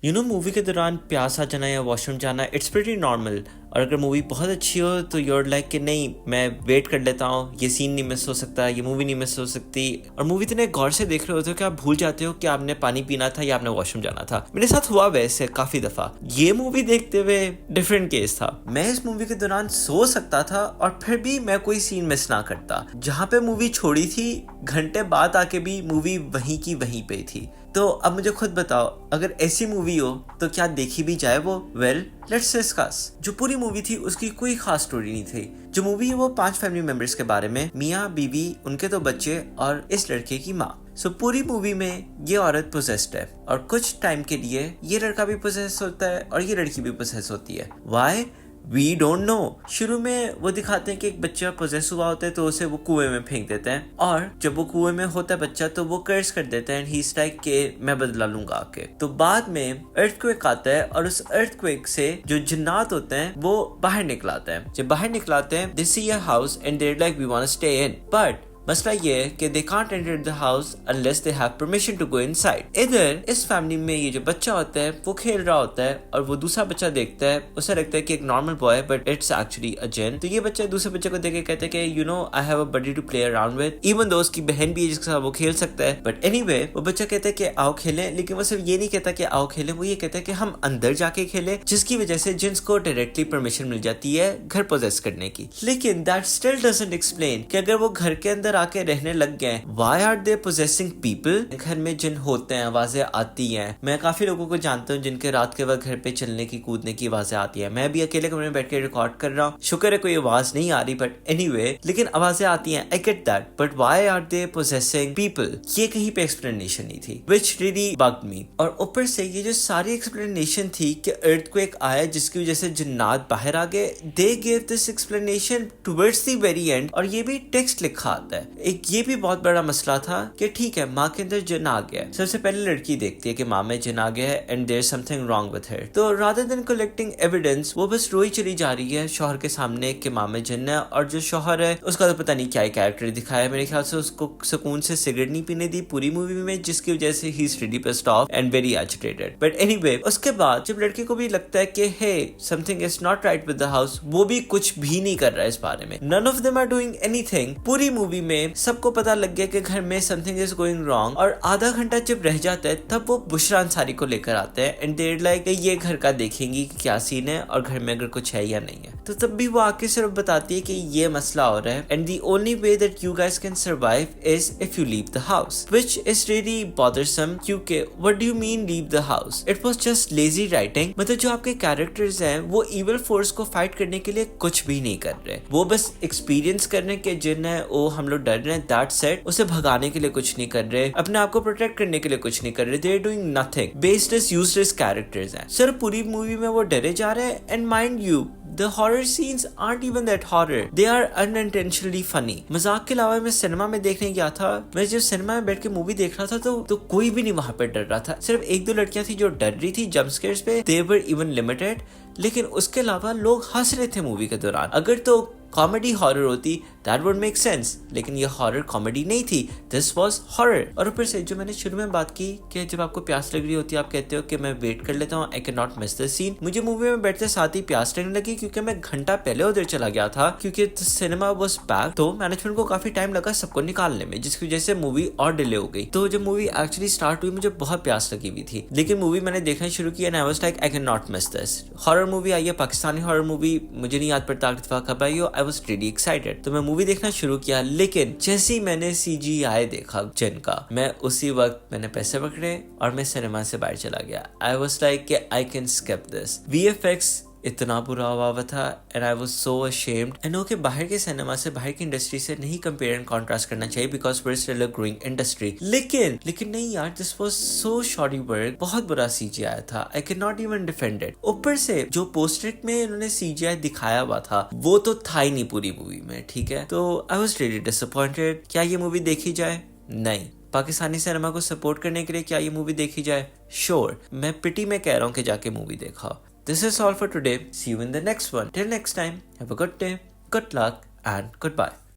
Movie के दौरान प्यास आ जाना या वॉशरूम जाना इट्स प्रीटी नॉर्मल। और अगर मूवी बहुत अच्छी हो तो यूर लाइक कि नहीं, मैं वेट कर लेता हूँ, ये सीन नहीं मिस हो सकता, ये मूवी नहीं मिस हो सकती। और मूवी इतने गौर से देख रहे होते हो कि आप भूल जाते हो कि आपने पानी पीना था या आपने वॉशरूम जाना था। मेरे साथ हुआ वैसे काफी दफा। ये मूवी देखते हुए डिफरेंट केस था। मैं इस मूवी के दौरान सो सकता था और फिर भी मैं कोई सीन मिस ना करता। जहाँ पे मूवी छोड़ी थी घंटे बाद आके भी मूवी वहीं की वहीं पे थी। तो अब मुझे खुद बताओ, अगर ऐसी मूवी हो तो क्या देखी भी जाए वो? Well, let's discuss. जो पूरी मूवी थी उसकी कोई खास स्टोरी नहीं थी। जो मूवी है वो 5 फैमिली मेंबर्स के बारे में, मियाँ, बीवी, उनके 2 बच्चे और इस लड़के की माँ। सो पूरी मूवी में ये औरत पोजेस्ड है और कुछ टाइम के लिए ये लड़का भी पोजेस होता है और ये लड़की भी पोजेस होती है। वाई? We don't know. शुरू में वो दिखाते हैं कि एक बच्चा पोजेस हुआ होता है तो उसे वो कुएं में फेंक देते हैं, और जब वो कुएं में होता है बच्चा तो वो कर्स कर देते हैं, ही इज लाइक के मैं बदला लूंगा आके। तो बाद में अर्थक्वेक आता है और उस अर्थक्वेक से जो जिन्नात होते हैं वो बाहर निकलाते हैं। जब बाहर निकलाते हैं they see a house and there like we want to stay in, but मसला ये है कि they can't enter the house unless they have permission to go inside. इधर इस फैमिली में ये जो बच्चा होता है वो खेल रहा होता है और वो दूसरा बच्चा देखता है, उसे लगता है कि एक normal boy but it's actually a जिन। तो ये बच्चा दूसरे बच्चे को देख के कहता है कि you know I have a buddy to play around with, even though उसकी बहन भी है जिसके साथ वो खेल सकता है। बट एनीवे वो बच्चा कहता है कि आओ खेलें, लेकिन वो सिर्फ ये नहीं कहता कि आओ खेलें, वो ये कहता है कि हम अंदर जाके खेलें, जिसकी वजह से जिन्स को डायरेक्टली परमिशन मिल जाती है घर पोजेस करने की। लेकिन दैट स्टिल डजंट एक्सप्लेन कि अगर वो घर के अंदर आके रहने लग गए, why are they possessing people? घर में जिन होते हैं, आवाजें आती हैं। मैं काफी लोगों को जानता हूँ जिनके रात के वक्त घर पे चलने की कूदने की आवाजें आती है। मैं भी अकेले कमरे में बैठ के रिकॉर्ड कर रहा हूँ, शुक्र है कोई आवाज नहीं आ रही, बट एनीवे लेकिन आवाजें आती हैं। I get that, but why are they possessing people? ये कहीं पे एक्सप्लेनेशन नहीं थी, व्हिच रियली बग्ड मी। और ऊपर से ये जो सारी एक्सप्लेनेशन थी कि अर्थक्वेक आया जिसकी वजह से जिन्नात बाहर आ गए, they give this explanation towards the very and, और ये भी टेक्स्ट लिखा आता है। एक ये भी बहुत बड़ा मसला था कि ठीक है माँ के अंदर जिन आ गया, सबसे पहले लड़की देखती है कि माँ में जिन आ गया है and there something wrong with her. तो रादर देन कलेक्टिंग एविडेंस वो बस रोई चली जा रही है शौहर के सामने कि माँ में जिन है। और जो शौहर है उसका तो पता नहीं क्या कैरेक्टर दिखाया है, मेरे ख्याल से उसको सुकून से सिगरेट नहीं पीने दी पूरी मूवी में, जिसकी वजह से ही is really pissed off and very agitated. But anyway उसके बाद जब लड़के को भी लगता है कि hey something is not right with the house, वो भी कुछ भी नहीं कर रहा है इस बारे में। None of them are doing anything. पूरी मूवी में सबको पता लग गया कि घर में समथिंग इज गोइंग रॉन्ग, और आधा घंटा जब रह जाता है तब वो बुशरा अंसारी को लेकर आते हैं एंड देयर लाइक ये घर का देखेंगी कि क्या सीन है और घर में अगर कुछ है या नहीं है। तो तब भी वो आके सिर्फ बताती है कि ये मसला हो रहा है and the only way that you guys can survive is if you leave the house, which is really bothersome. क्योंकि what do you mean leave the house? It was just lazy writing. मतलब जो आपके characters हैं वो evil force को fight करने के लिए कुछ भी नहीं कर रहे, वो बस एक्सपीरियंस करने के जिन है वो हम लोग डर रहे हैं, दैट सेट। उसे भगाने के लिए कुछ नहीं कर रहे, अपने आप को प्रोटेक्ट करने के लिए कुछ नहीं कर रहे, they are doing nothing. Baseless useless characters हैं। सर पूरी मूवी में वो डरे जा रहे हैं and mind you The horror scenes aren't even that horror. They are unintentionally funny. मजाक के अलावा मैं सिनेमा में देखने गया था, मैं जब सिनेमा में बैठ के मूवी देख रहा था तो कोई भी नहीं वहां पर डर रहा था। सिर्फ 1-2 लड़कियां थी जो डर रही थी जंप स्केयर्स पे, they were even limited, लेकिन उसके अलावा लोग हंस रहे थे मूवी के दौरान। अगर तो कॉमेडी हॉरर होती दैट वुड मेक सेंस, लेकिन ये हॉरर कॉमेडी नहीं थी, दिस वाज हॉरर। और ऊपर से जो मैंने शुरू में बात की कि जब आपको प्यास लग रही होती है आप कहते हो कि मैं वेट कर लेता हूँ, I can not miss this scene. मुझे मूवी में बैठते साथ ही प्यास लगने लगी क्योंकि मैं घंटा पहले उधर चला गया था, क्योंकि सिनेमा वाज पैक्ड। तो मैनेजमेंट को काफी टाइम लगा सबको निकालने में, जिसकी वजह से मूवी और डिले हो गई। तो जब मूवी एक्चुअली स्टार्ट हुई मुझे बहुत प्यास लगी हुई थी, लेकिन मूवी मैंने देखना शुरू किया and I was like I can not miss this. Horror movie आई है, पाकिस्तानी हॉरर मूवी, मुझे नहीं याद पड़ता कब आई हो। आई वाज रियली एक्साइटेड, तो मैं मूवी देखना शुरू किया, लेकिन जैसे ही मैंने CGI देखा जिनका, मैं उसी वक्त मैंने पैसे पकड़े और मैं सिनेमा से बाहर चला गया। आई was like I can skip this. VFX इतना बुरा हुआ था and I was so ashamed. And okay बाहर के सिनेमा से, बाहर की इंडस्ट्री से नहीं कंपेयर एंड कॉन्ट्रास्ट करना चाहिए because we are still a growing industry, लेकिन नहीं यार, this was so shoddy work, बहुत बुरा CGI था। I can not even defend it. ऊपर से जो पोस्टर में इन्होंने CGI दिखाया हुआ था वो तो था ही नहीं पूरी मूवी में, ठीक है। तो आई वाज रियली डिसअपॉइंटेड। क्या ये मूवी देखी जाए? नहीं। पाकिस्तानी सिनेमा को सपोर्ट करने के लिए क्या ये मूवी देखी जाए? श्योर। मैं पिटी में कह रहा हूँ कि जाके मूवी देखा। This is all for today. See you in the next one. Till next time, have a good day, good luck, and goodbye.